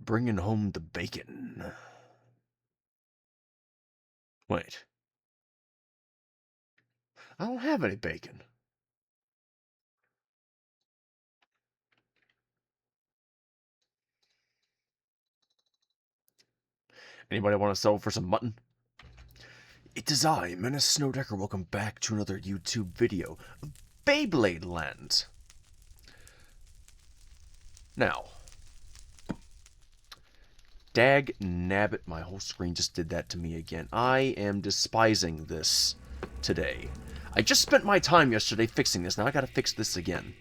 Bringing home the bacon. Wait. I don't have any bacon. Anybody want to settle for some mutton? It is I, Menace Snowdecker. Welcome back to another YouTube video of Beyblade Land. Now, dag nabbit, my whole screen just did that to me again. I am despising this today. I just spent my time yesterday fixing this. Now I gotta fix this again.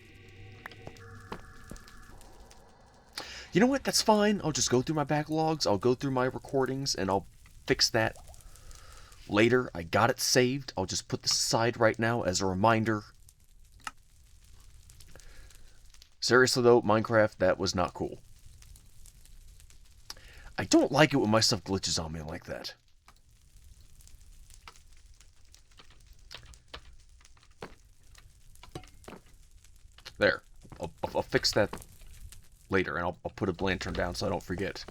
You know what? That's fine. I'll just go through my backlogs. I'll go through my recordings, and I'll fix that later. I got it saved. I'll just put this aside right now as a reminder. Seriously, though, Minecraft, that was not cool. I don't like it when my stuff glitches on me like that. There. I'll fix that later, and I'll put a lantern down so I don't forget.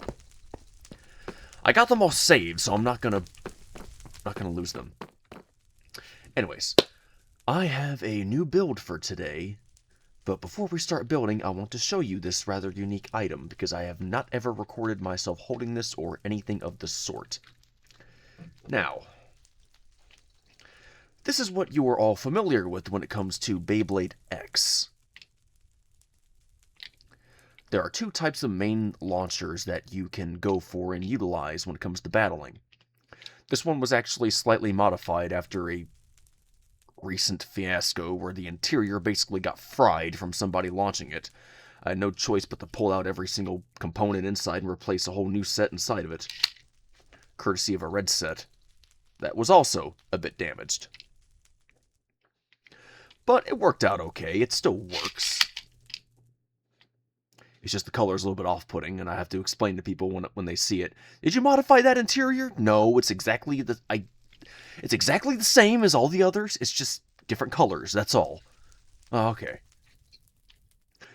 I got them all saved, so I'm not gonna lose them. Anyways, I have a new build for today, but before we start building, I want to show you this rather unique item, because I have not ever recorded myself holding this or anything of the sort. Now, this is what you are all familiar with when it comes to Beyblade X. There are two types of main launchers that you can go for and utilize when it comes to battling. This one was actually slightly modified after a recent fiasco where the interior basically got fried from somebody launching it. I had no choice but to pull out every single component inside and replace a whole new set inside of it, courtesy of a red set that was also a bit damaged. But it worked out okay. It still works. It's just the color is a little bit off-putting, and I have to explain to people when they see it. Did you modify that interior? No, it's exactly the same as all the others. It's just different colors. That's all. Oh, okay.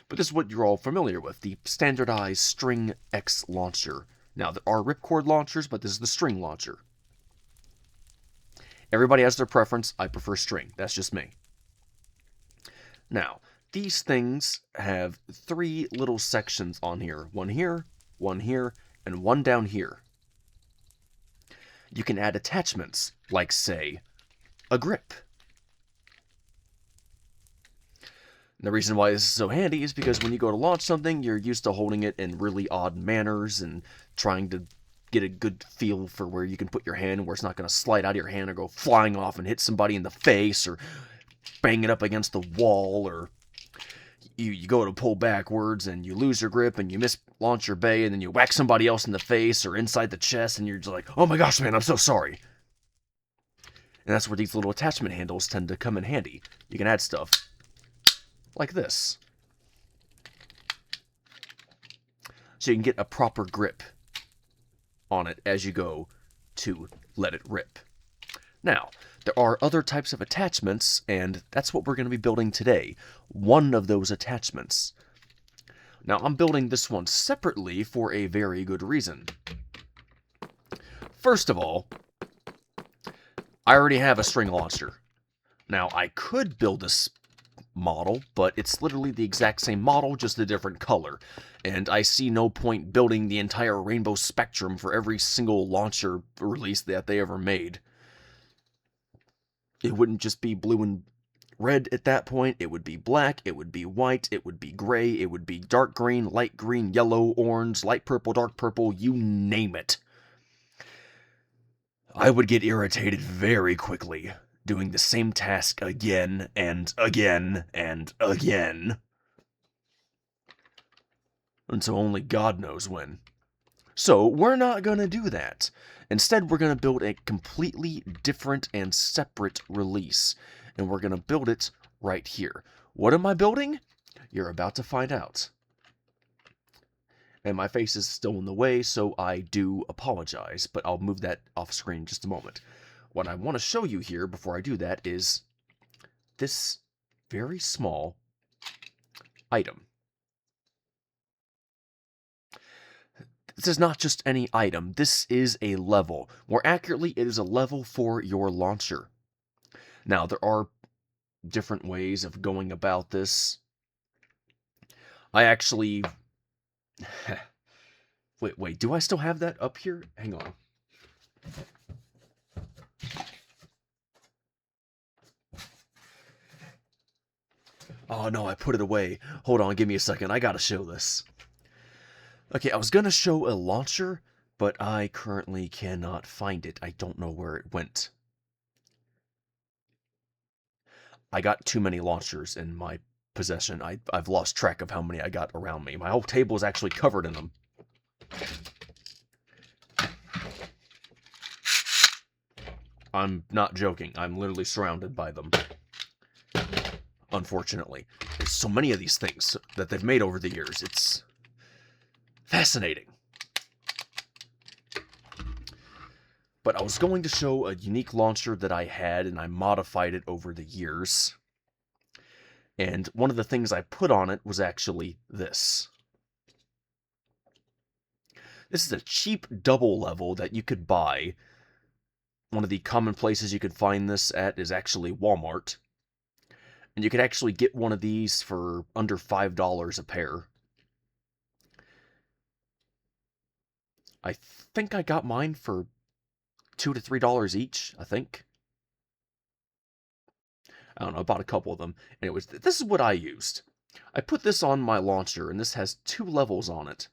But this is what you're all familiar with: the standardized String X launcher. Now there are ripcord launchers, but this is the string launcher. Everybody has their preference. I prefer string. That's just me. Now, these things have three little sections on here. One here, and one down here. You can add attachments, like, say, a grip. And the reason why this is so handy is because when you go to launch something, you're used to holding it in really odd manners and trying to get a good feel for where you can put your hand, where it's not going to slide out of your hand or go flying off and hit somebody in the face or bang it up against the wall, or you go to pull backwards and you lose your grip and you mislaunch your bay and then you whack somebody else in the face or inside the chest and you're just like, oh my gosh, man, I'm so sorry. And that's where these little attachment handles tend to come in handy. You can add stuff like this, so you can get a proper grip on it as you go to let it rip. Now, there are other types of attachments, and that's what we're going to be building today. One of those attachments. Now, I'm building this one separately for a very good reason. First of all, I already have a string launcher. Now, I could build this model, but it's literally the exact same model, just a different color. And I see no point building the entire rainbow spectrum for every single launcher release that they ever made. It wouldn't just be blue and red at that point. It would be black, it would be white, it would be gray, it would be dark green, light green, yellow, orange, light purple, dark purple, you name it. I would get irritated very quickly doing the same task again and again and again. Until only God knows when. So, we're not going to do that. Instead, we're going to build a completely different and separate release. And we're going to build it right here. What am I building? You're about to find out. And my face is still in the way, so I do apologize. But I'll move that off screen in just a moment. What I want to show you here before I do that is this very small item. This is not just any item. This is a level. More accurately, it is a level for your launcher. Now, there are different ways of going about this. I actually... Wait, do I still have that up here? Hang on. Oh no, I put it away. Hold on, give me a second. I gotta show this. Okay, I was gonna show a launcher, but I currently cannot find it. I don't know where it went. I got too many launchers in my possession. I've lost track of how many I got around me. My whole table is actually covered in them. I'm not joking. I'm literally surrounded by them. Unfortunately. There's so many of these things that they've made over the years. It's fascinating. But I was going to show a unique launcher that I had, and I modified it over the years. And one of the things I put on it was actually this. This is a cheap double level that you could buy. One of the common places you could find this at is actually Walmart. And you could actually get one of these for under $5 a pair. I think I got mine for $2 to $3 each, I think. I don't know, I bought a couple of them. And this is what I used. I put this on my launcher, and this has 2 levels on it,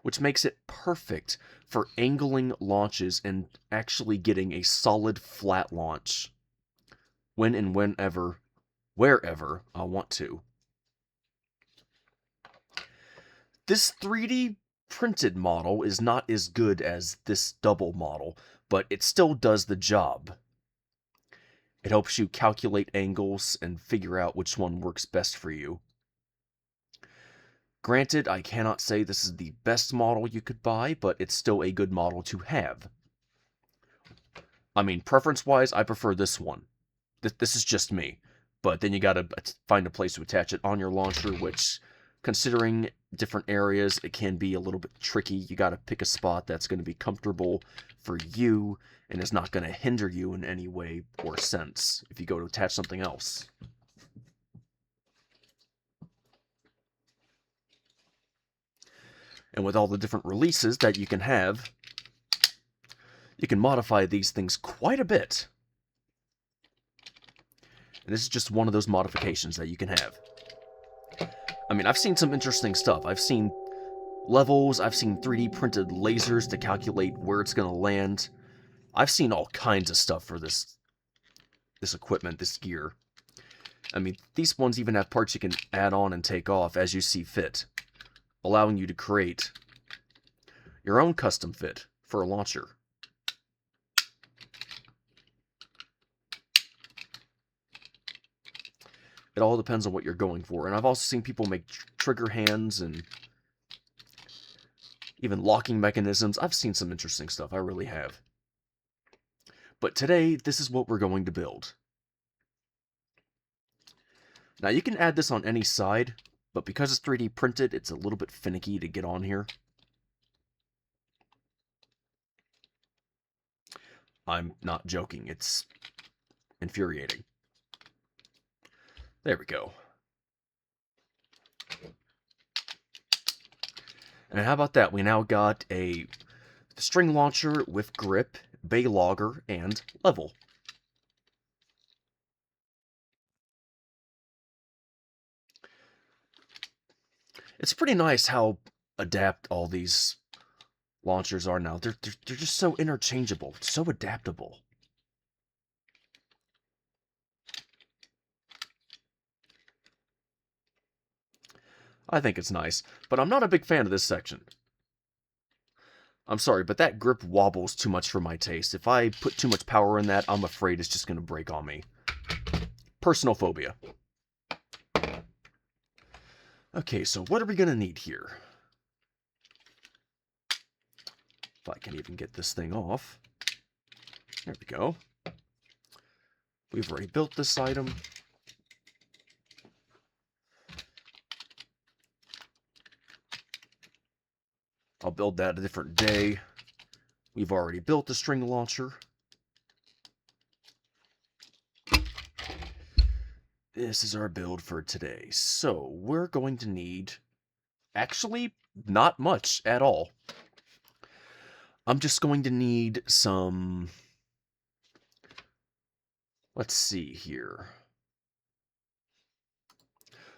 which makes it perfect for angling launches and actually getting a solid flat launch when and wherever I want to. This 3D printed model is not as good as this double model, but it still does the job. It helps you calculate angles and figure out which one works best for you. Granted, I cannot say this is the best model you could buy, but it's still a good model to have. I mean, preference-wise, I prefer this one. This is just me. But then you gotta find a place to attach it on your launcher, which, considering different areas, it can be a little bit tricky. You gotta pick a spot that's going to be comfortable for you, and is not going to hinder you in any way or sense if you go to attach something else. And with all the different releases that you can have, you can modify these things quite a bit. And this is just one of those modifications that you can have. I mean, I've seen some interesting stuff. I've seen levels, I've seen 3D printed lasers to calculate where it's going to land. I've seen all kinds of stuff for this equipment, this gear. I mean, these ones even have parts you can add on and take off as you see fit, allowing you to create your own custom fit for a launcher. It all depends on what you're going for. And I've also seen people make trigger hands and even locking mechanisms. I've seen some interesting stuff, I really have. But today, this is what we're going to build. Now, you can add this on any side, but because it's 3D printed, it's a little bit finicky to get on here. I'm not joking, it's infuriating. There we go. And how about that? We now got a string launcher with grip, bay logger, and level. It's pretty nice how adapt all these launchers are now. They're just so interchangeable, so adaptable. I think it's nice, but I'm not a big fan of this section. I'm sorry, but that grip wobbles too much for my taste. If I put too much power in that, I'm afraid it's just going to break on me. Personal phobia. Okay, so what are we going to need here? If I can even get this thing off. There we go. We've already built this item. I'll build that a different day. We've already built the string launcher. This is our build for today. So, we're going to need... actually, not much at all. I'm just going to need some... let's see here.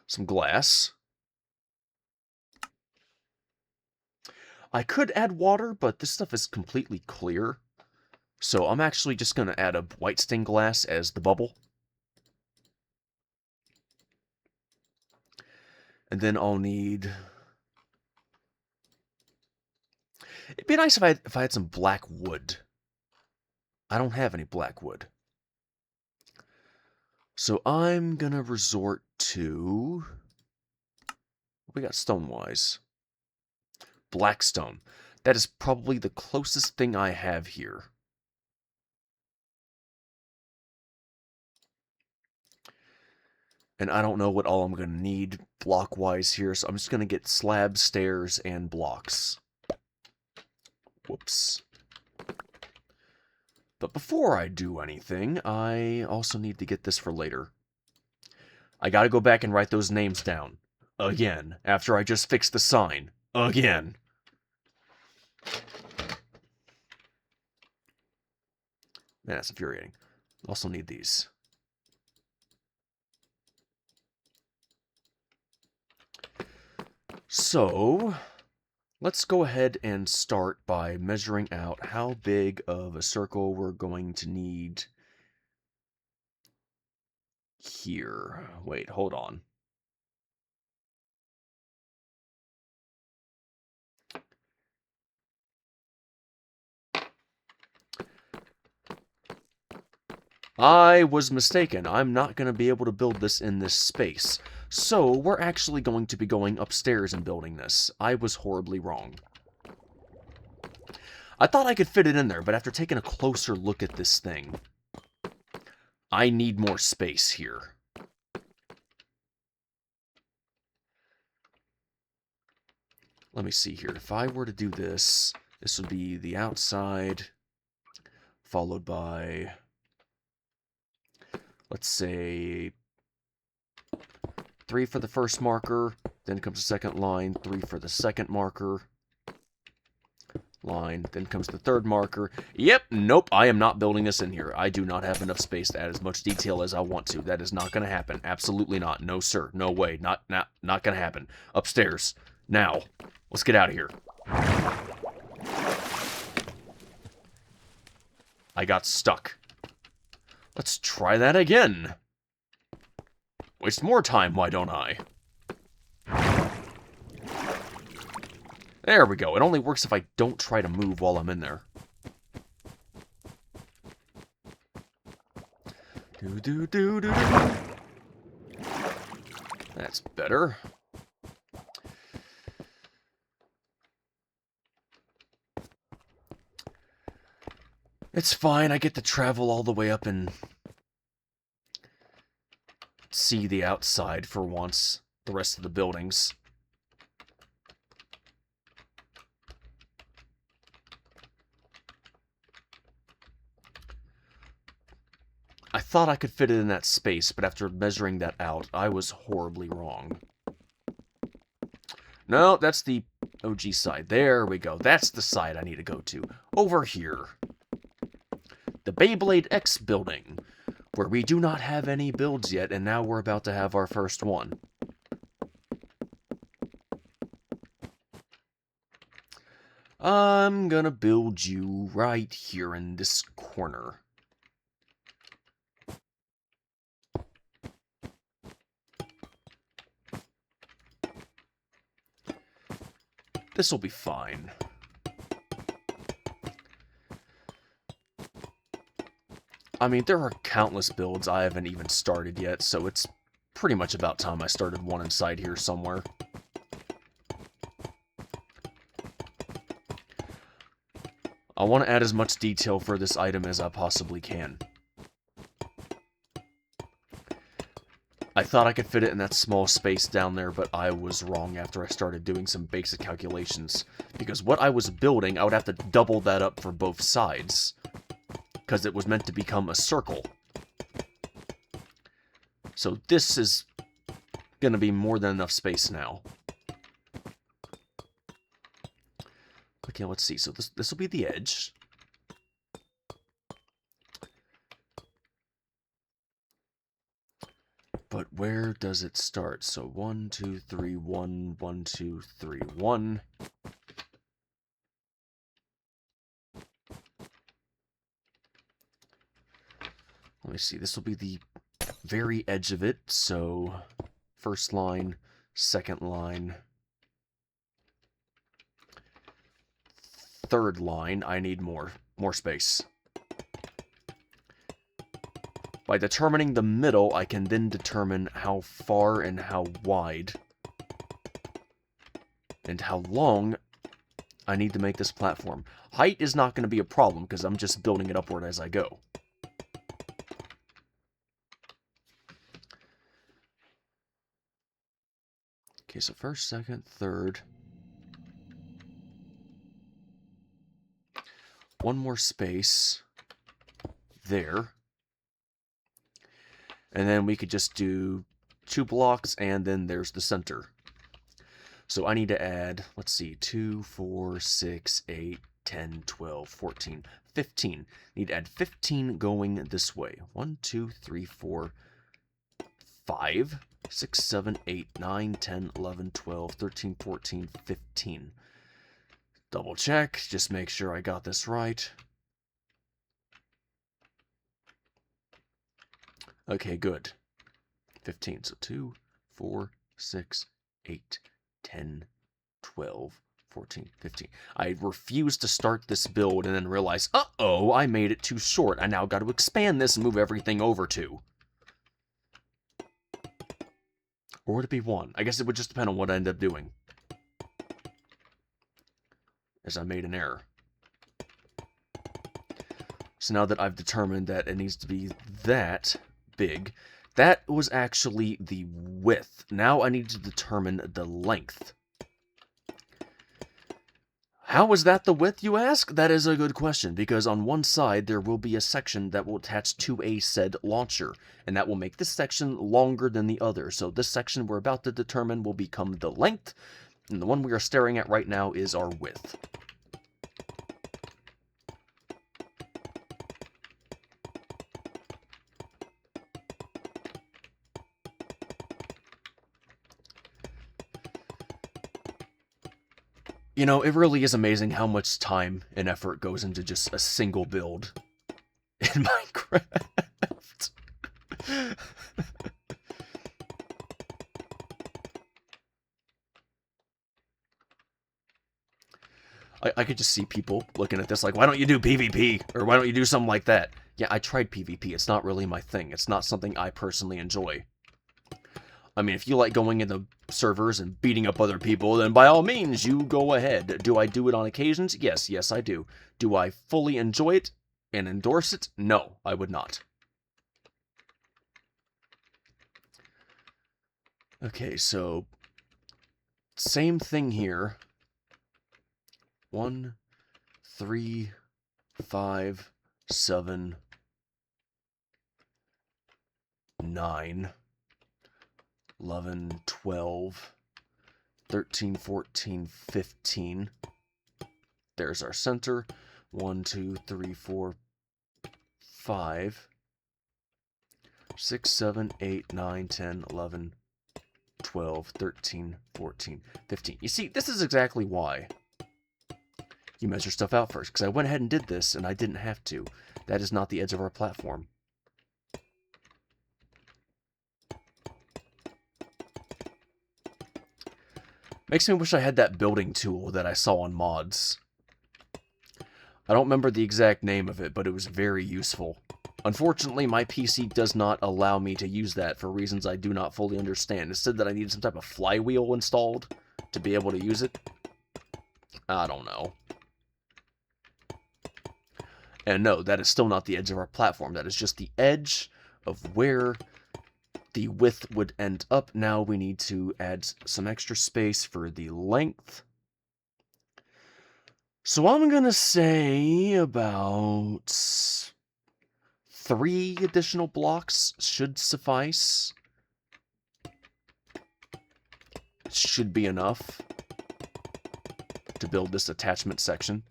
Some glass. I could add water, but this stuff is completely clear. So I'm actually just going to add a white stained glass as the bubble. And then I'll need... it'd be nice if I had some black wood. I don't have any black wood. So I'm going to resort to... what we got stone-wise? Blackstone. That is probably the closest thing I have here. And I don't know what all I'm going to need block-wise here, so I'm just going to get slabs, stairs, and blocks. Whoops. But before I do anything, I also need to get this for later. I gotta go back and write those names down. Again, after I just fixed the sign. Again. Man, that's infuriating. Also need these. So, let's go ahead and start by measuring out how big of a circle we're going to need here. Wait, hold on. I was mistaken. I'm not going to be able to build this in this space. So, we're actually going to be going upstairs and building this. I was horribly wrong. I thought I could fit it in there, but after taking a closer look at this thing, I need more space here. Let me see here. If I were to do this, this would be the outside, followed by... let's say 3 for the first marker, then comes the second line, 3 for the second marker, line, then comes the third marker. Yep, nope, I am not building this in here. I do not have enough space to add as much detail as I want to. That is not going to happen. Absolutely not. No, sir. No way. Not going to happen. Upstairs. Now. Let's get out of here. I got stuck. Let's try that again. Waste more time, why don't I? There we go. It only works if I don't try to move while I'm in there. Do. That's better. It's fine. I get to travel all the way up and see the outside for once. The rest of the buildings. I thought I could fit it in that space, but after measuring that out, I was horribly wrong. No, that's the OG side. There we go. That's the side I need to go to. Over here. The Beyblade X building, where we do not have any builds yet, and now we're about to have our first one. I'm gonna build you right here in this corner. This'll be fine. I mean, there are countless builds I haven't even started yet, so it's pretty much about time I started one inside here somewhere. I want to add as much detail for this item as I possibly can. I thought I could fit it in that small space down there, but I was wrong after I started doing some basic calculations. Because what I was building, I would have to double that up for both sides. Because it was meant to become a circle. So this is going to be more than enough space now. Okay, let's see. So this will be the edge. But where does it start? So 1, 2, 3, 1, 1, 2, 3, 1. Let me see. This will be the very edge of it. So first line, second line, third line. I need more space. By determining the middle, I can then determine how far and how wide and how long I need to make this platform. Height is not going to be a problem because I'm just building it upward as I go. Okay, so first, second, third. One more space there. And then we could just do 2 blocks, and then there's the center. So I need to add, let's see, 2, 4, 6, 8, 10, 12, 14, 15. Need to add 15 going this way. 1, 2, 3, 4, 5, 6, 7, 8, 9, 10, 11, 12, 13, 14, 15. Double check, just make sure I got this right. Okay, good. 15. So 2, 4, 6, 8, 10, 12, 14, 15. I refused to start this build and then realized, uh-oh, I made it too short. I now got to expand this and move everything over 2. Or would it be 1? I guess it would just depend on what I end up doing. As I made an error. So now that I've determined that it needs to be that big, that was actually the width. Now I need to determine the length. How is that the width, you ask? That is a good question, because on one side there will be a section that will attach to a said launcher, and that will make this section longer than the other. So this section we're about to determine will become the length, and the one we are staring at right now is our width. You know, it really is amazing how much time and effort goes into just a single build in Minecraft. I could just see people looking at this like, why don't you do PvP? Or why don't you do something like that? Yeah, I tried PvP. It's not really my thing. It's not something I personally enjoy. I mean, if you like going into servers and beating up other people, then by all means, you go ahead. Do I do it on occasions? Yes, I do. Do I fully enjoy it and endorse it? No, I would not. Okay, so same thing here. 1, 3, 5, 7, 9, 11, 12, 13, 14, 15. There's our center. 1, 2, 3, 4, 5, 6, 7, 8, 9, 10, 11, 12, 13, 14, 15. You see, this is exactly why you measure stuff out first, because I went ahead and did this, and I didn't have to. That is not the edge of our platform. Makes me wish I had that building tool that I saw on mods. I don't remember the exact name of it, but it was very useful. Unfortunately, my PC does not allow me to use that for reasons I do not fully understand. It said that I needed some type of flywheel installed to be able to use it. I don't know. And no, that is still not the edge of our platform. That is just the edge of where the width would end up. Now we need to add some extra space for the length. So I'm going to say about 3 additional blocks should suffice. It should be enough to build this attachment section.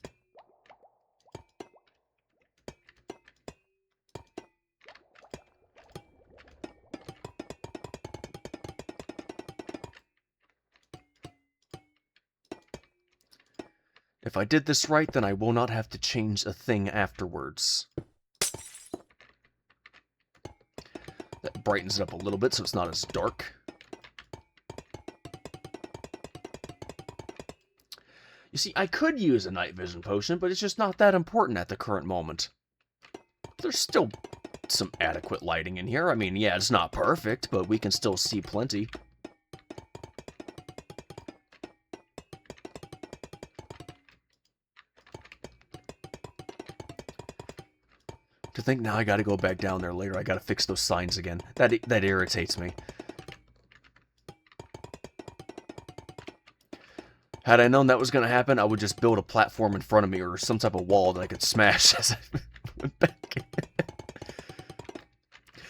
If I did this right, then I will not have to change a thing afterwards. That brightens it up a little bit so it's not as dark. You see, I could use a night vision potion, but it's just not that important at the current moment. There's still some adequate lighting in here. I mean, yeah, it's not perfect, but we can still see plenty. To think now I gotta go back down there later. I gotta fix those signs again. That irritates me. Had I known that was gonna happen, I would just build a platform in front of me or some type of wall that I could smash as I went back.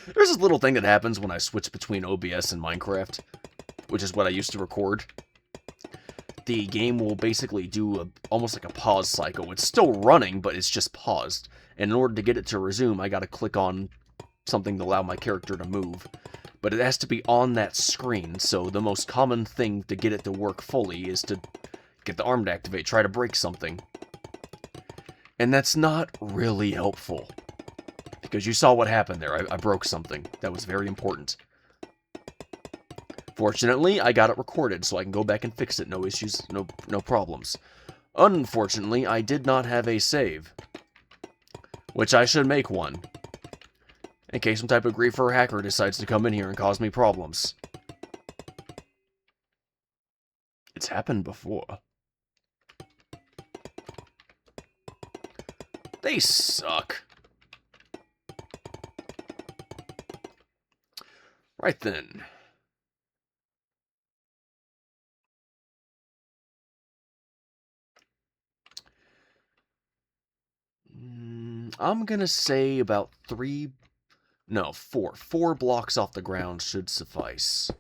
There's this little thing that happens when I switch between OBS and Minecraft, which is what I used to record. The game will basically do almost like a pause cycle. It's still running, but it's just paused. And in order to get it to resume, I gotta click on something to allow my character to move. But it has to be on that screen, so the most common thing to get it to work fully is to get the arm to activate, try to break something. And that's not really helpful. Because you saw what happened there. I broke something. That was very important. Fortunately, I got it recorded, so I can go back and fix it. No issues, no problems. Unfortunately, I did not have a save. Which I should make one. In case some type of griefer or hacker decides to come in here and cause me problems. It's happened before. They suck. Right then. I'm gonna say about 4 blocks off the ground should suffice.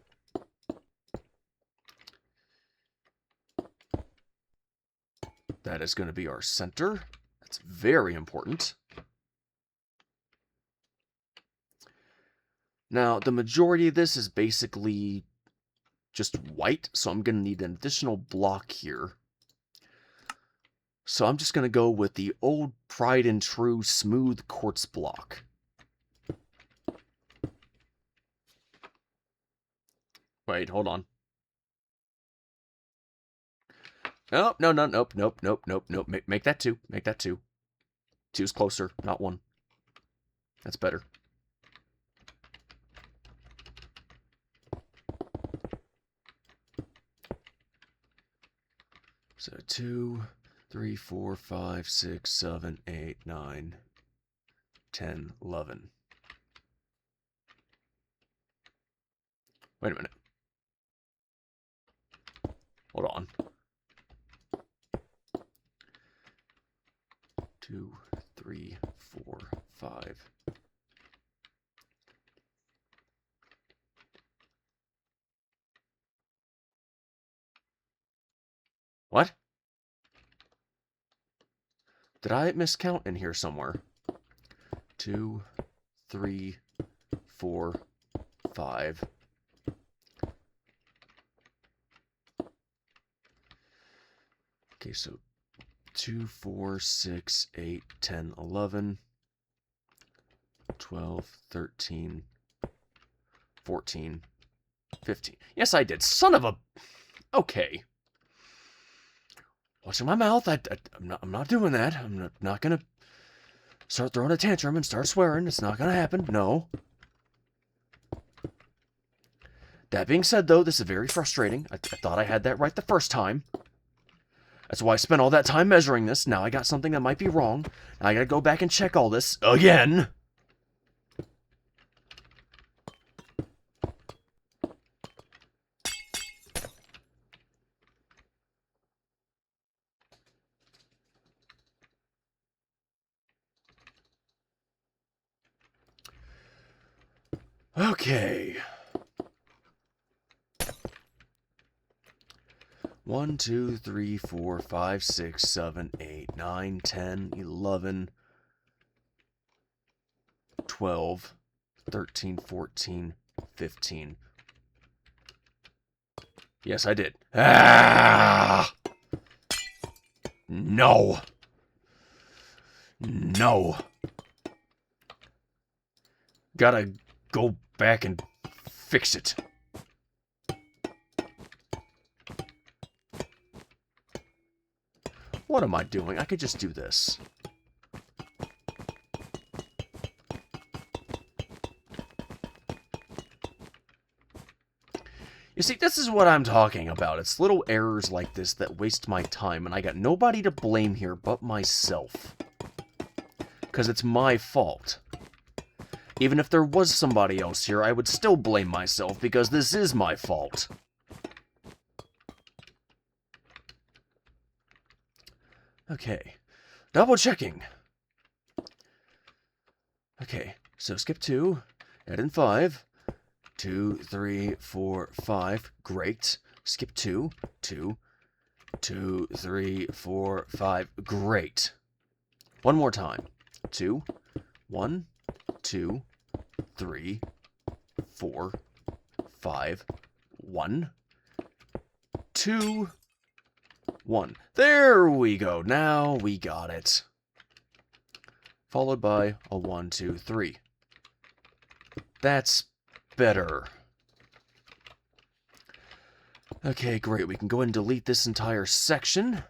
That is going to be our center. That's very important. Now, the majority of this is basically just white, so I'm going to need an additional block here. So I'm just going to go with the old tried and true smooth quartz block. Wait, hold on. Oh, no, nope. Make that 2. Make that 2. 2's closer, not 1. That's better. So 2, 3, 4, 5, 6, 7, 8, 9, 10, 11. Wait a minute. Hold on. 2, 3, 4, 5. What? Did I miscount in here somewhere? 2, 3, 4, 5. Okay, so 2, 4, 6, 8, 10, 11, 12, 13, 14, 15. Yes, I did. Son of a... Okay. Watching my mouth. I'm not doing that. I'm not going to start throwing a tantrum and start swearing. It's not going to happen. No. That being said, though, this is very frustrating. I thought I had that right the first time. That's why I spent all that time measuring this. Now I got something that might be wrong. Now I gotta go back and check all this again. Okay. 1, 2, 3, 4, 5, 6, 7, 8, 9, 10, 11, 12, 13, 14, 15. Yes, I did. Ah! No. No. Gotta go back and fix it. What am I doing? I could just do this. You see, this is what I'm talking about. It's little errors like this that waste my time, and I got nobody to blame here but myself. Because it's my fault. Even if there was somebody else here, I would still blame myself, because this is my fault. Okay. Double checking. Okay, so skip 2, add in 5. 2, 3, 4, 5. Great. Skip 2. 2. 2, 3, 4, 5. Great. One more time. 2. 1, 2, 3, 4, 5. 1. 2. 1. There we go. Now we got it. Followed by a 1, 2, 3. That's better. Okay, great. We can go ahead and delete this entire section.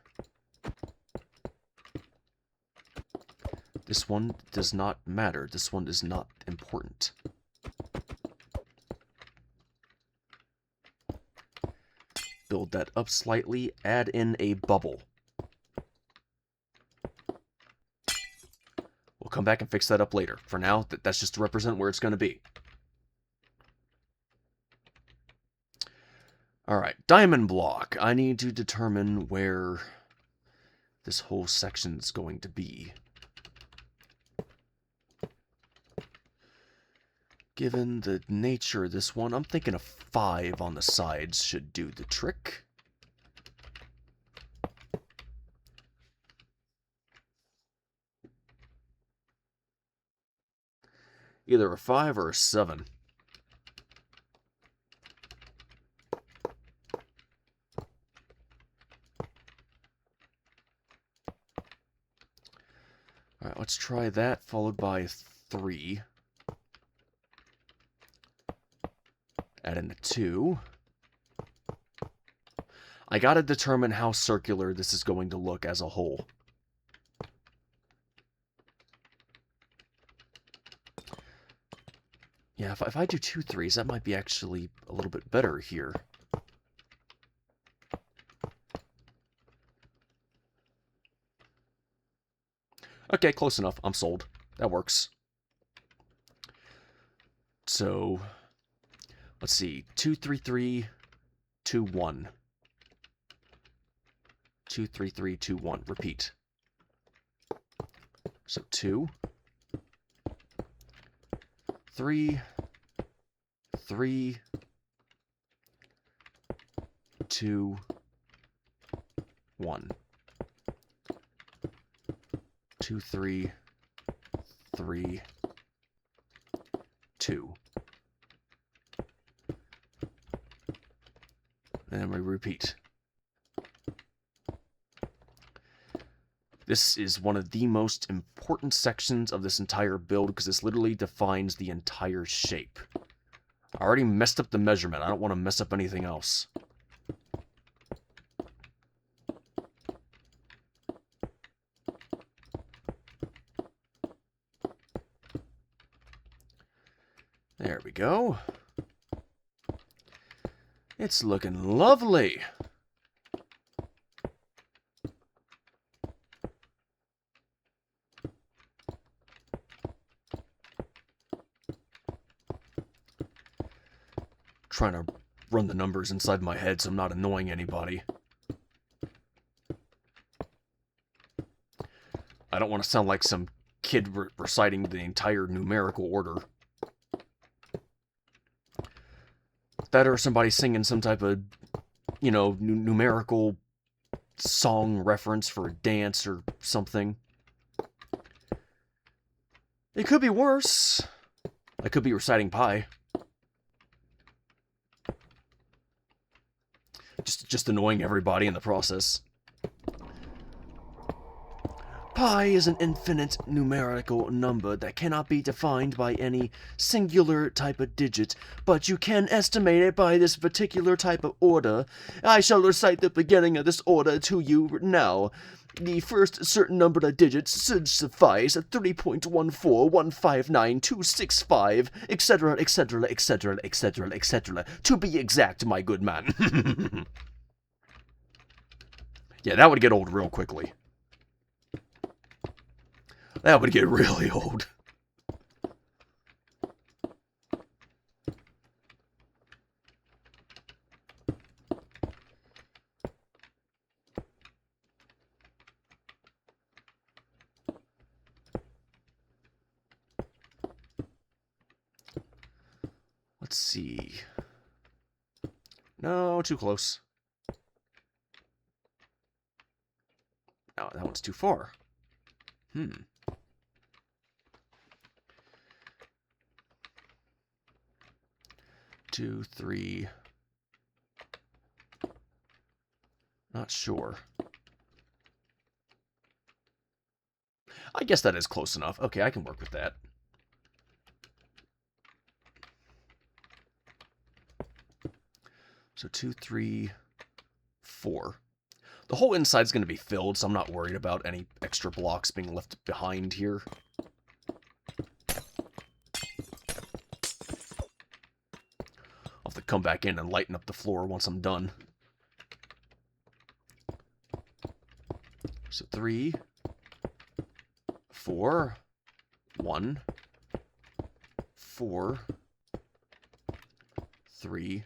This one does not matter. This one is not important. Build that up slightly. Add in a bubble. We'll come back and fix that up later. For now, that's just to represent where it's going to be. Alright, diamond block. I need to determine where this whole section is going to be. Given the nature of this one, I'm thinking a 5 on the sides should do the trick. Either a 5 or a 7. Alright, let's try that, followed by 3. Add in a 2. I gotta determine how circular this is going to look as a whole. Yeah, if I do 2 3s, that might be actually a little bit better here. Okay, close enough. I'm sold. That works. So, let's see. 2 3 3, 2 1. 2 3 3, 2 1. Repeat. So 2 3 3 2 1. 2 3 3 2. And then we repeat. This is one of the most important sections of this entire build because this literally defines the entire shape. I already messed up the measurement. I don't want to mess up anything else. There we go. It's looking lovely. Trying to run the numbers inside my head so I'm not annoying anybody. I don't want to sound like some kid reciting the entire numerical order. That or somebody singing some type of, you know, numerical song reference for a dance or something. It could be worse. I could be reciting pi. Just annoying everybody in the process. Pi is an infinite numerical number that cannot be defined by any singular type of digit, but you can estimate it by this particular type of order. I shall recite the beginning of this order to you now. The first certain number of digits should suffice 3.14159.265, etc., etc., etc., etc., etc., to be exact, my good man. Yeah, that would get old real quickly. That would get really old. Let's see. No, too close. No, that one's too far. 2, 3. Not sure. I guess that is close enough. Okay, I can work with that. So 2, 3, 4. The whole inside's going to be filled, so I'm not worried about any extra blocks being left behind here. I'll have to come back in and lighten up the floor once I'm done. So 3, 4, 1, 4, 3.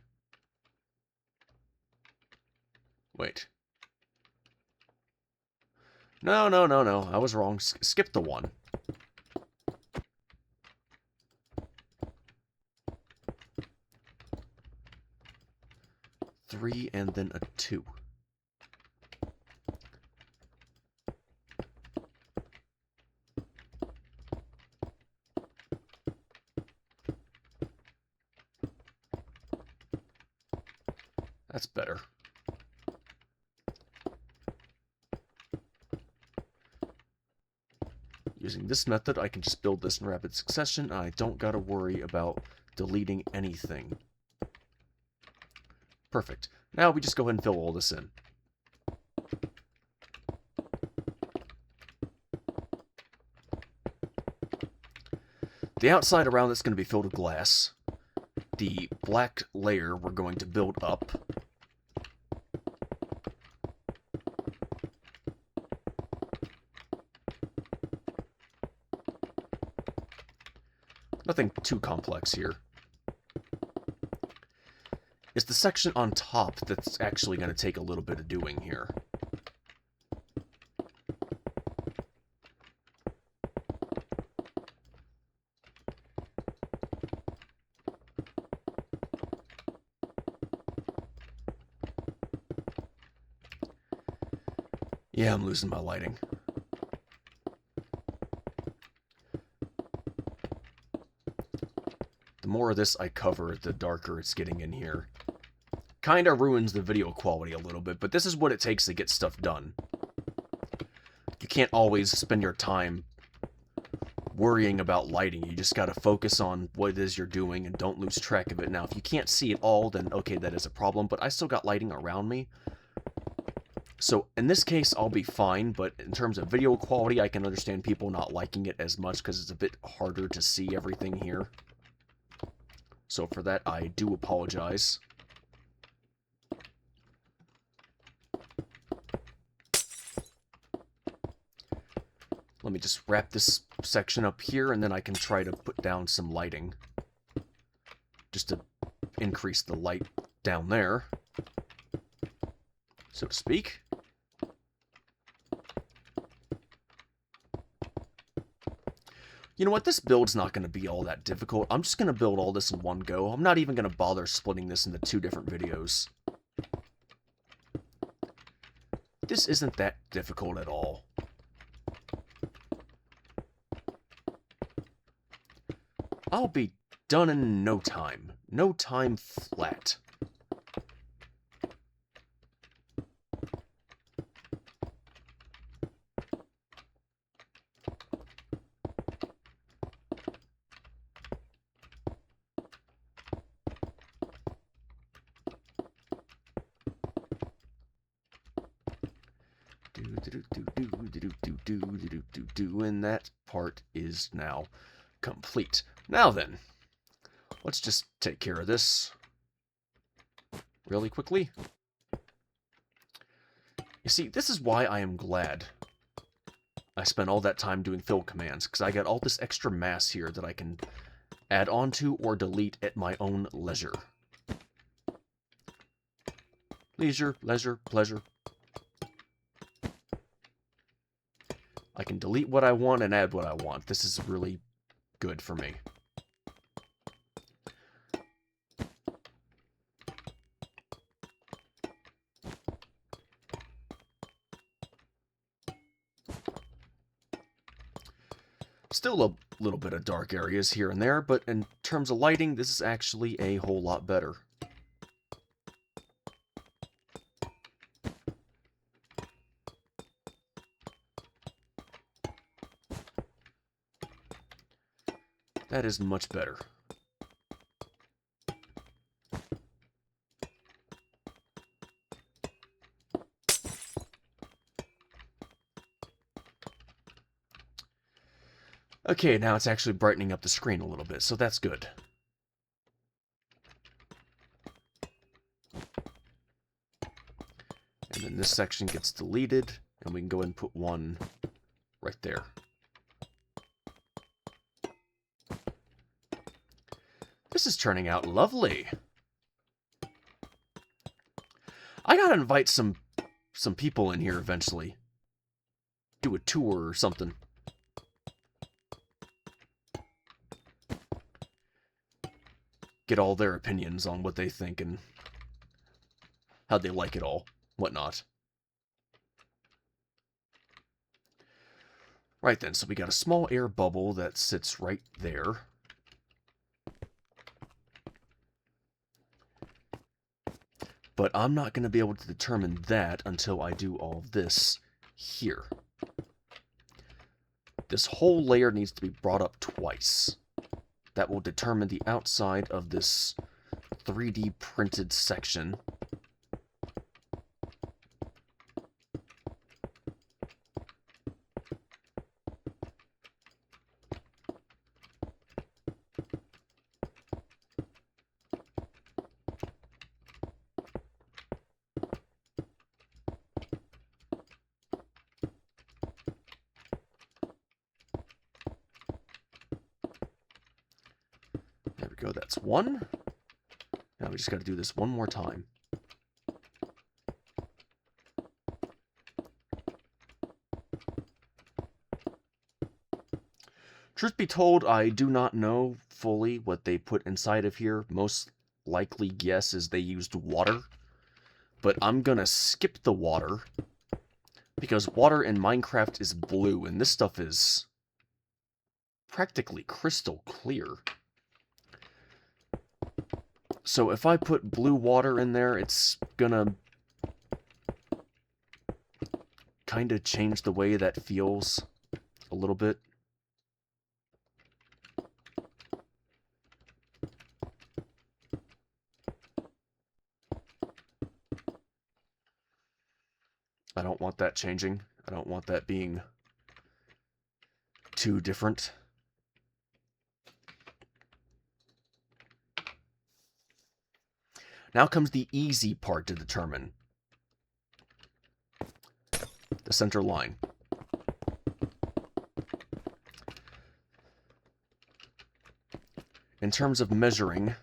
Wait. No. I was wrong. Skip the 1. Three and then a 2. That's better. Using this method, I can just build this in rapid succession, and I don't gotta worry about deleting anything. Perfect. Now we just go ahead and fill all this in. The outside around it's going to be filled with glass. The black layer we're going to build up. Nothing too complex here. It's the section on top that's actually going to take a little bit of doing here. Yeah, I'm losing my lighting. The more of this I cover, the darker it's getting in here. Kinda ruins the video quality a little bit, but this is what it takes to get stuff done. You can't always spend your time worrying about lighting. You just gotta focus on what it is you're doing and don't lose track of it. Now, if you can't see it all, then okay, that is a problem, but I still got lighting around me. So, in this case, I'll be fine, but in terms of video quality, I can understand people not liking it as much because it's a bit harder to see everything here. So for that, I do apologize. Let me just wrap this section up here, and then I can try to put down some lighting. Just to increase the light down there, so to speak. You know what? This build's not going to be all that difficult. I'm just going to build all this in one go. I'm not even going to bother splitting this into 2 different videos. This isn't that difficult at all. I'll be done in no time. No time flat. And that part is now complete. Now then, let's just take care of this really quickly. You see, this is why I am glad I spent all that time doing fill commands, because I got all this extra mass here that I can add onto or delete at my own leisure. Leisure, leisure, pleasure. I can delete what I want and add what I want. This is really good for me. Still a little bit of dark areas here and there, but in terms of lighting, this is actually a whole lot better. That is much better. Okay, now it's actually brightening up the screen a little bit, so that's good. And then this section gets deleted, and we can go ahead and put one right there. This is turning out lovely. I gotta invite some people in here eventually. Do a tour or something. Get all their opinions on what they think and how they like it all, whatnot. Right then, so we got a small air bubble that sits right there. But I'm not going to be able to determine that until I do all of this here. This whole layer needs to be brought up twice. That will determine the outside of this 3D printed section. There we go, that's one. Now we just got to do this one more time. Truth be told, I do not know fully what they put inside of here. Most likely guess is they used water. But I'm gonna skip the water, because water in Minecraft is blue, and this stuff is practically crystal clear. So if I put blue water in there, it's gonna kind of change the way that feels a little bit. I don't want that changing. I don't want that being too different. Now comes the easy part to determine. The center line. In terms of measuring,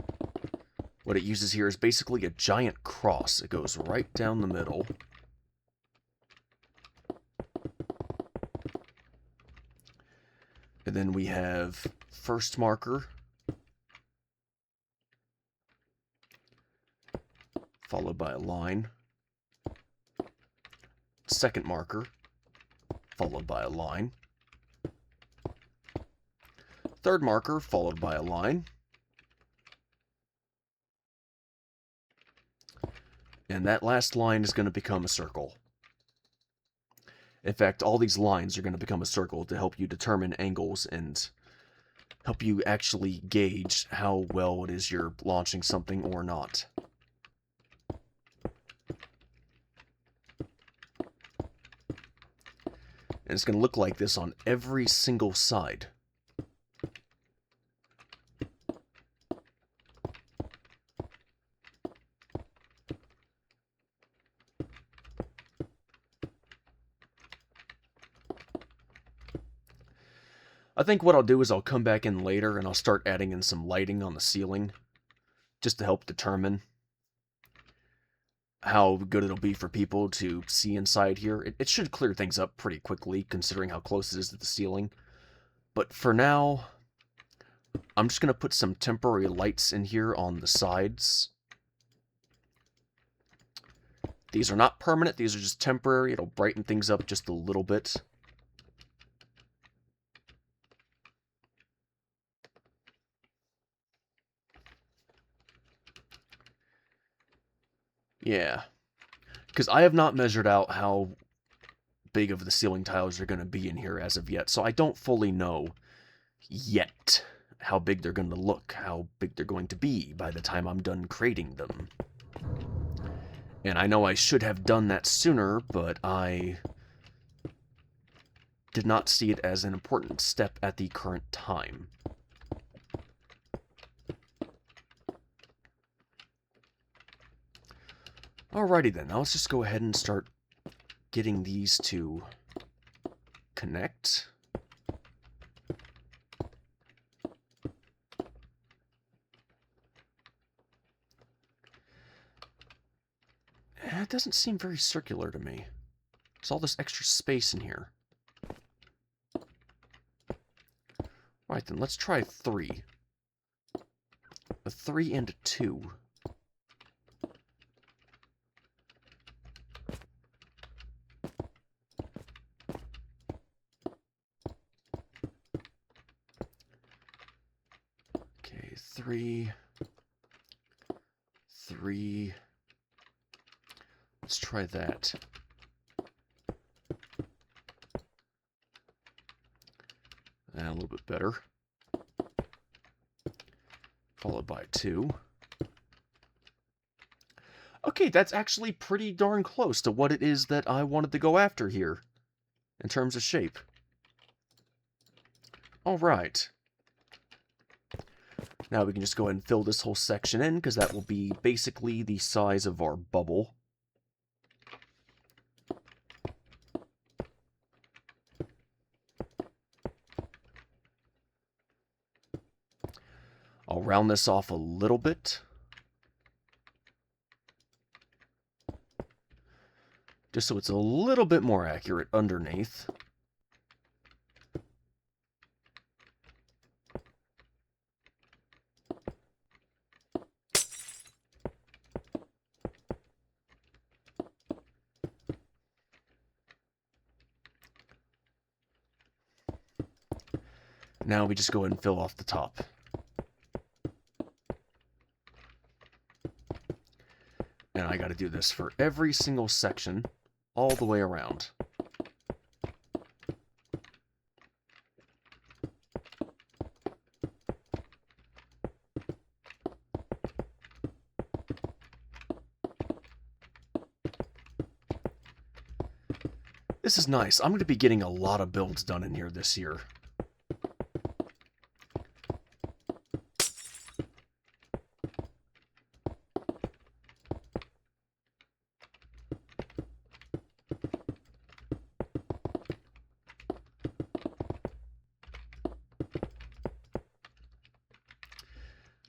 what it uses here is basically a giant cross. It goes right down the middle. And then we have first marker, followed by a line. Second marker, followed by a line. Third marker, followed by a line. And that last line is going to become a circle. In fact, all these lines are going to become a circle to help you determine angles and help you actually gauge how well it is you're launching something or not. And it's going to look like this on every single side. I think what I'll do is I'll come back in later and I'll start adding in some lighting on the ceiling just to help determine how good it'll be for people to see inside here. It should clear things up pretty quickly considering how close it is to the ceiling. But for now, I'm just going to put some temporary lights in here on the sides. These are not permanent, these are just temporary. It'll brighten things up just a little bit. Yeah, because I have not measured out how big of the ceiling tiles are going to be in here as of yet, so I don't fully know yet how big they're going to look, how big they're going to be by the time I'm done creating them. And I know I should have done that sooner, but I did not see it as an important step at the current time. Alrighty then, now let's just go ahead and start getting these to connect. It doesn't seem very circular to me. There's all this extra space in here. Right then, let's try 3. A 3 and a 2. Okay, 3. 3. Let's try that. And a little bit better. Followed by 2. Okay, that's actually pretty darn close to what it is that I wanted to go after here, in terms of shape. Alright. Now we can just go ahead and fill this whole section in, because that will be basically the size of our bubble. I'll round this off a little bit. Just so it's a little bit more accurate underneath. Now we just go ahead and fill off the top. And I gotta do this for every single section, all the way around. This is nice. I'm going to be getting a lot of builds done in here this year.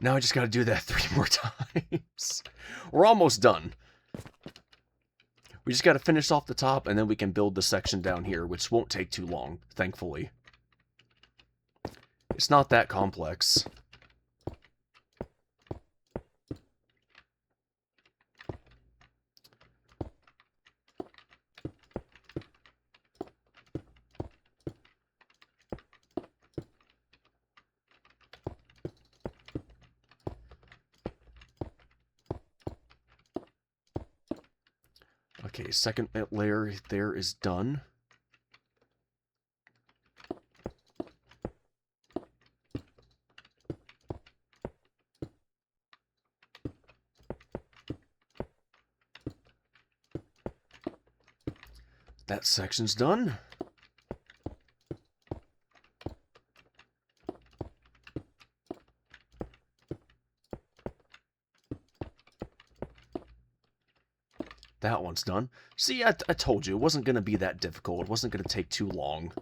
Now I just gotta do that 3 more times. We're almost done. We just gotta finish off the top, and then we can build the section down here, which won't take too long, thankfully. It's not that complex. Okay, second layer there is done. That section's done. That one's done. See, I told you, it wasn't going to be that difficult. It wasn't going to take too long.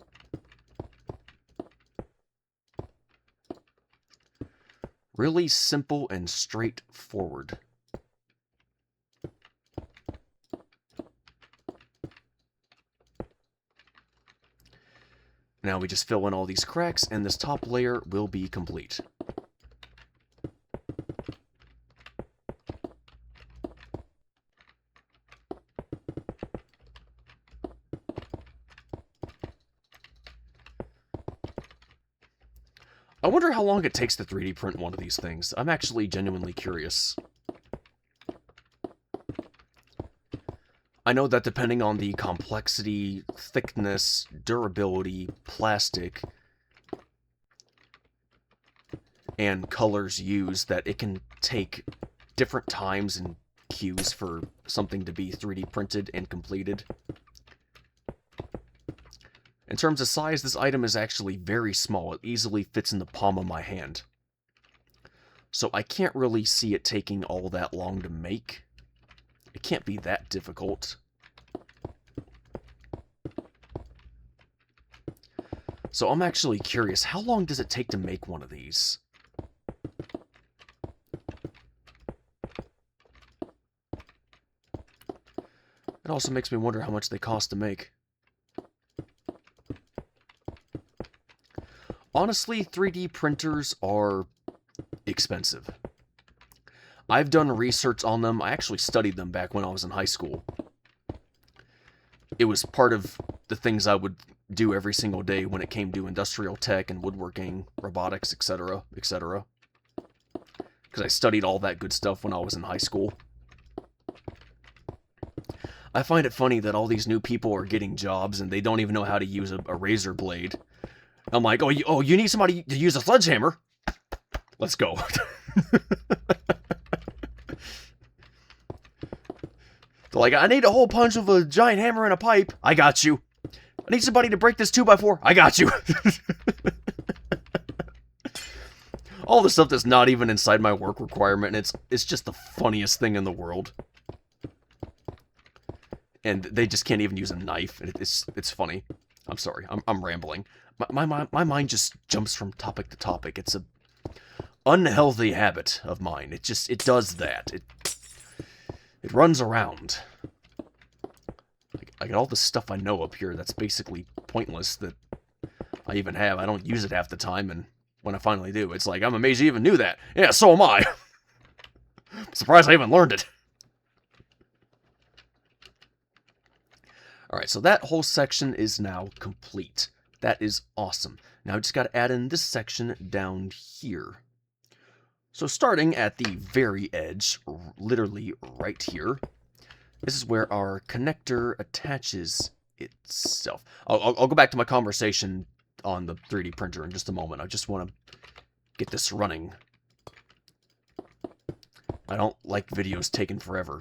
Really simple and straightforward. Now we just fill in all these cracks, and this top layer will be complete. I wonder how long it takes to 3D print one of these things. I'm actually genuinely curious. I know that depending on the complexity, thickness, durability, plastic, and colors used, that it can take different times and cues for something to be 3D printed and completed. In terms of size, this item is actually very small. It easily fits in the palm of my hand. So I can't really see it taking all that long to make. It can't be that difficult. So I'm actually curious, how long does it take to make one of these? It also makes me wonder how much they cost to make. Honestly, 3D printers are expensive. I've done research on them. I actually studied them back when I was in high school. It was part of the things I would do every single day when it came to industrial tech and woodworking, robotics, etc., etc. Because I studied all that good stuff when I was in high school. I find it funny that all these new people are getting jobs and they don't even know how to use a razor blade. I'm like, oh, you need somebody to use a sledgehammer? Let's go. They're like, I need a hole punch of a giant hammer and a pipe. I got you. I need somebody to break this 2x4. I got you. All the stuff that's not even inside my work requirement, and it's just the funniest thing in the world. And they just can't even use a knife. It's funny. I'm sorry. I'm rambling. My mind just jumps from topic to topic. It's a unhealthy habit of mine. It does that. It runs around. I got all this stuff I know up here that's basically pointless that I even have. I don't use it half the time, and when I finally do, it's like, I'm amazed you even knew that. Yeah, so am I. I'm surprised I even learned it. Alright, so that whole section is now complete. That is awesome. Now I just got to add in this section down here. So starting at the very edge, literally right here, this is where our connector attaches itself. I'll go back to my conversation on the 3D printer in just a moment. I just want to get this running. I don't like videos taking forever.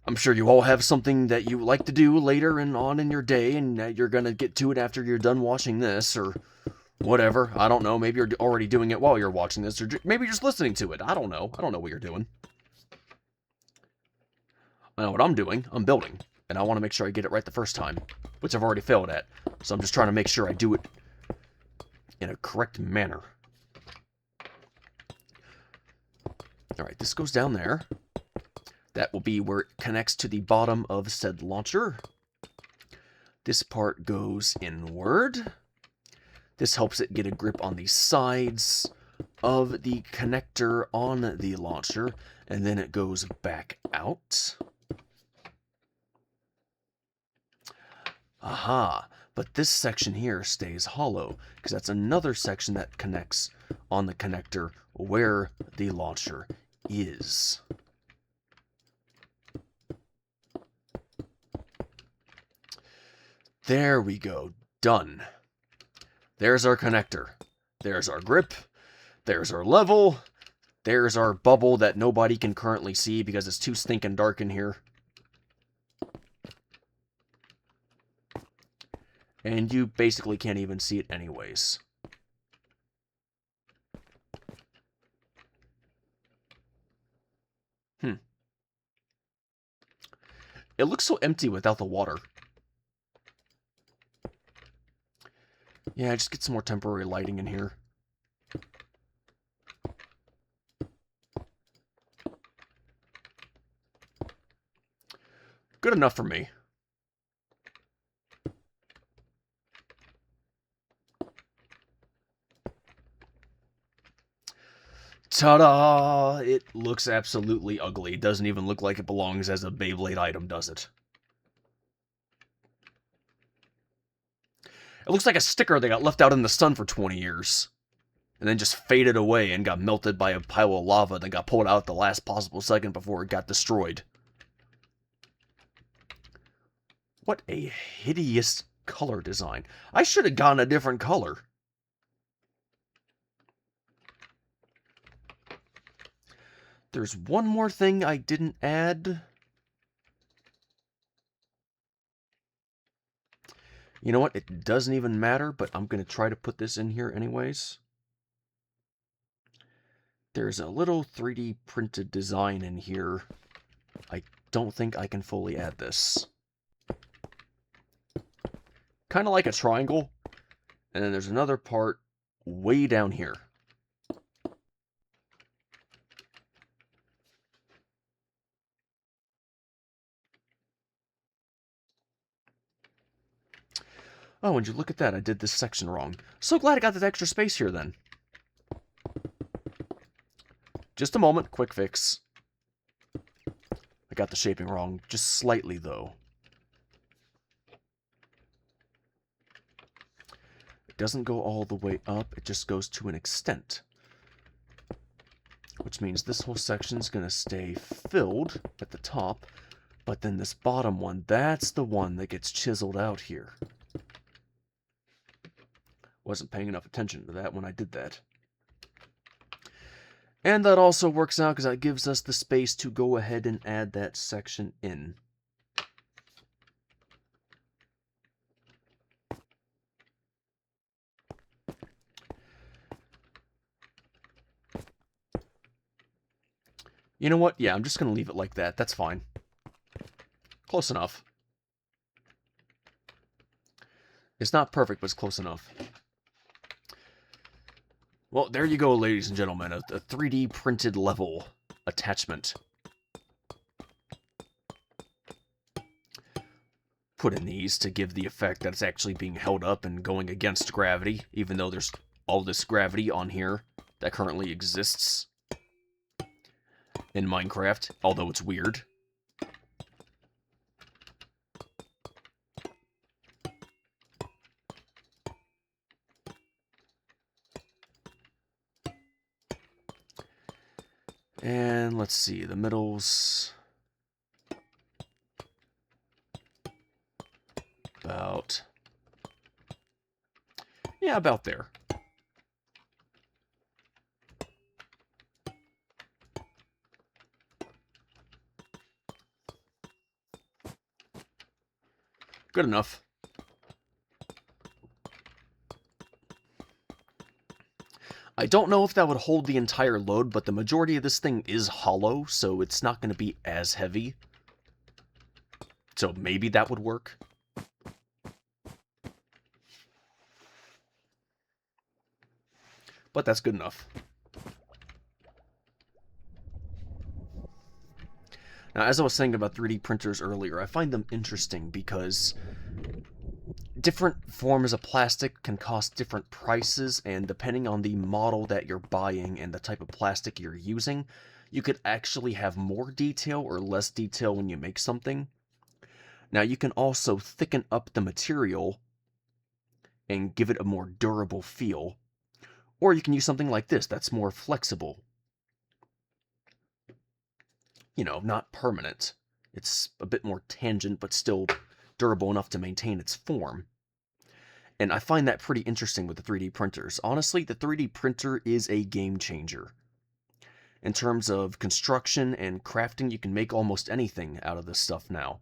I'm sure you all have something that you like to do later and on in your day, and you're going to get to it after you're done watching this, or whatever. I don't know. Maybe you're already doing it while you're watching this, or maybe you're just listening to it. I don't know. I don't know what you're doing. I know what I'm doing. I'm building, and I want to make sure I get it right the first time, which I've already failed at. So I'm just trying to make sure I do it in a correct manner. Alright, this goes down there. That will be where it connects to the bottom of said launcher. This part goes inward. This helps it get a grip on the sides of the connector on the launcher, and then it goes back out. Aha! But this section here stays hollow, because that's another section that connects on the connector where the launcher is. There we go. Done. There's our connector. There's our grip. There's our level. There's our bubble that nobody can currently see because it's too stinking dark in here. And you basically can't even see it anyways. It looks so empty without the water. Yeah, just get some more temporary lighting in here. Good enough for me. Ta-da! It looks absolutely ugly. It doesn't even look like it belongs as a Beyblade item, does it? It looks like a sticker that got left out in the sun for 20 years. And then just faded away and got melted by a pile of lava that got pulled out at the last possible second before it got destroyed. What a hideous color design. I should have gotten a different color. There's one more thing I didn't add. You know what? It doesn't even matter, but I'm going to try to put this in here anyways. There's a little 3D printed design in here. I don't think I can fully add this. Kind of like a triangle. And then there's another part way down here. Oh, and you look at that, I did this section wrong. So glad I got that extra space here then. Just a moment, quick fix. I got the shaping wrong, just slightly though. It doesn't go all the way up, it just goes to an extent. Which means this whole section is going to stay filled at the top, but then this bottom one, that's the one that gets chiseled out here. Wasn't paying enough attention to that when I did that. And that also works out because that gives us the space to go ahead and add that section in. You know what? Yeah, I'm just going to leave it like that. That's fine. Close enough. It's not perfect, but it's close enough. Well, there you go, ladies and gentlemen. A 3D printed level attachment. Put in these to give the effect that it's actually being held up and going against gravity, even though there's all this gravity on here that currently exists in Minecraft, although it's weird. And let's see, the middle's about, yeah, about there. Good enough. I don't know if that would hold the entire load, but the majority of this thing is hollow, so it's not going to be as heavy. So maybe that would work. But that's good enough. Now, as I was saying about 3D printers earlier, I find them interesting because Different forms of plastic can cost different prices, and depending on the model that you're buying and the type of plastic you're using, you could actually have more detail or less detail when you make something. Now, you can also thicken up the material and give it a more durable feel, or you can use something like this that's more flexible. You know, not permanent. It's a bit more tangent, but still durable enough to maintain its form. And I find that pretty interesting with the 3D printers. Honestly, the 3D printer is a game changer. In terms of construction and crafting, you can make almost anything out of this stuff now.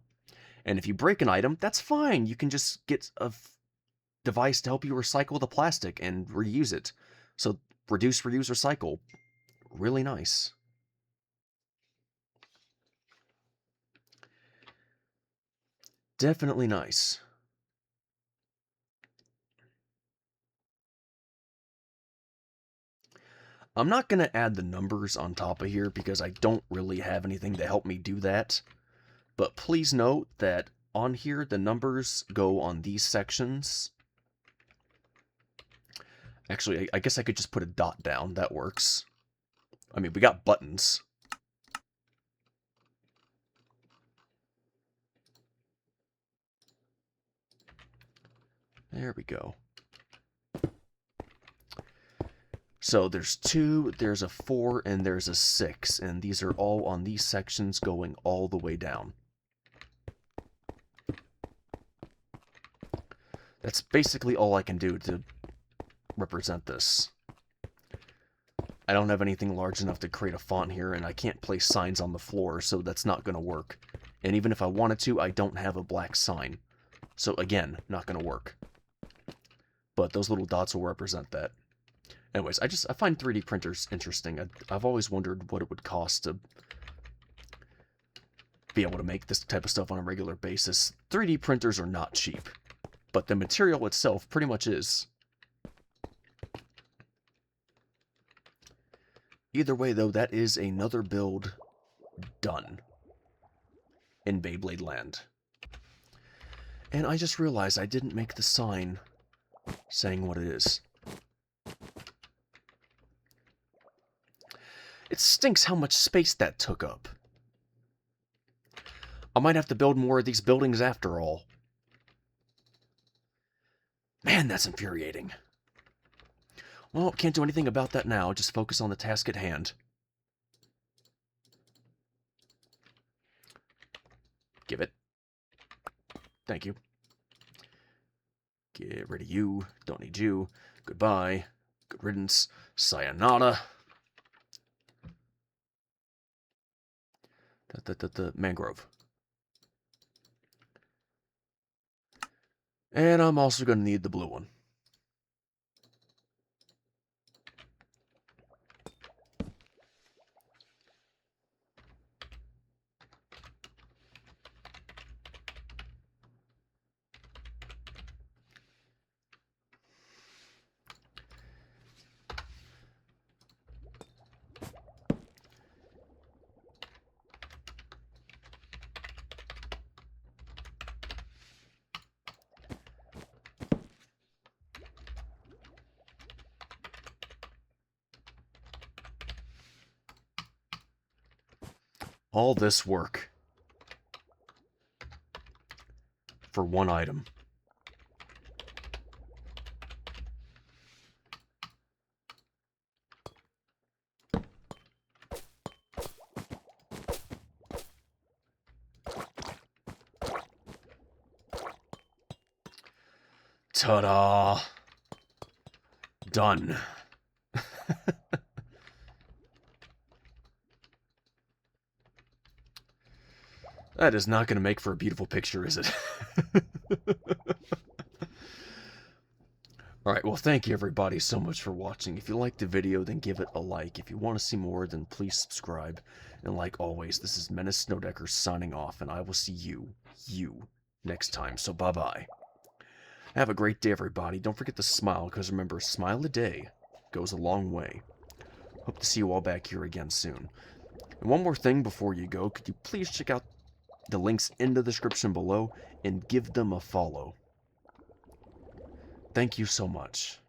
And if you break an item, that's fine. You can just get a device to help you recycle the plastic and reuse it. So reduce, reuse, recycle. Really nice. Definitely nice. I'm not going to add the numbers on top of here because I don't really have anything to help me do that. But please note that on here, the numbers go on these sections. Actually, I guess I could just put a dot down. That works. I mean, we got buttons. There we go. So there's 2, there's a 4, and there's a 6, and these are all on these sections going all the way down. That's basically all I can do to represent this. I don't have anything large enough to create a font here, and I can't place signs on the floor, so that's not going to work. And even if I wanted to, I don't have a black sign. So again, not going to work. But those little dots will represent that. Anyways, I find 3D printers interesting. I've always wondered what it would cost to be able to make this type of stuff on a regular basis. 3D printers are not cheap, but the material itself pretty much is. Either way, though, that is another build done in Beyblade Land. And I just realized I didn't make the sign saying what it is. It stinks how much space that took up. I might have to build more of these buildings after all. Man, that's infuriating. Well, can't do anything about that now. Just focus on the task at hand. Give it. Thank you. Get rid of you. Don't need you. Goodbye. Good riddance. Sayonara. The mangrove. And I'm also going to need the blue one. All this work for one item. Ta-da! Done. That is not going to make for a beautiful picture, is it? Alright, well, thank you everybody so much for watching. If you liked the video, then give it a like. If you want to see more, then please subscribe. And like always, this is Menace Snowdecker signing off, and I will see you, next time. So bye-bye. Have a great day, everybody. Don't forget to smile, because remember, a smile a day goes a long way. Hope to see you all back here again soon. And one more thing before you go, could you please check out the links in the description below and give them a follow. Thank you so much.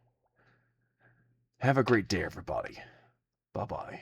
Have a great day, everybody. Bye-bye.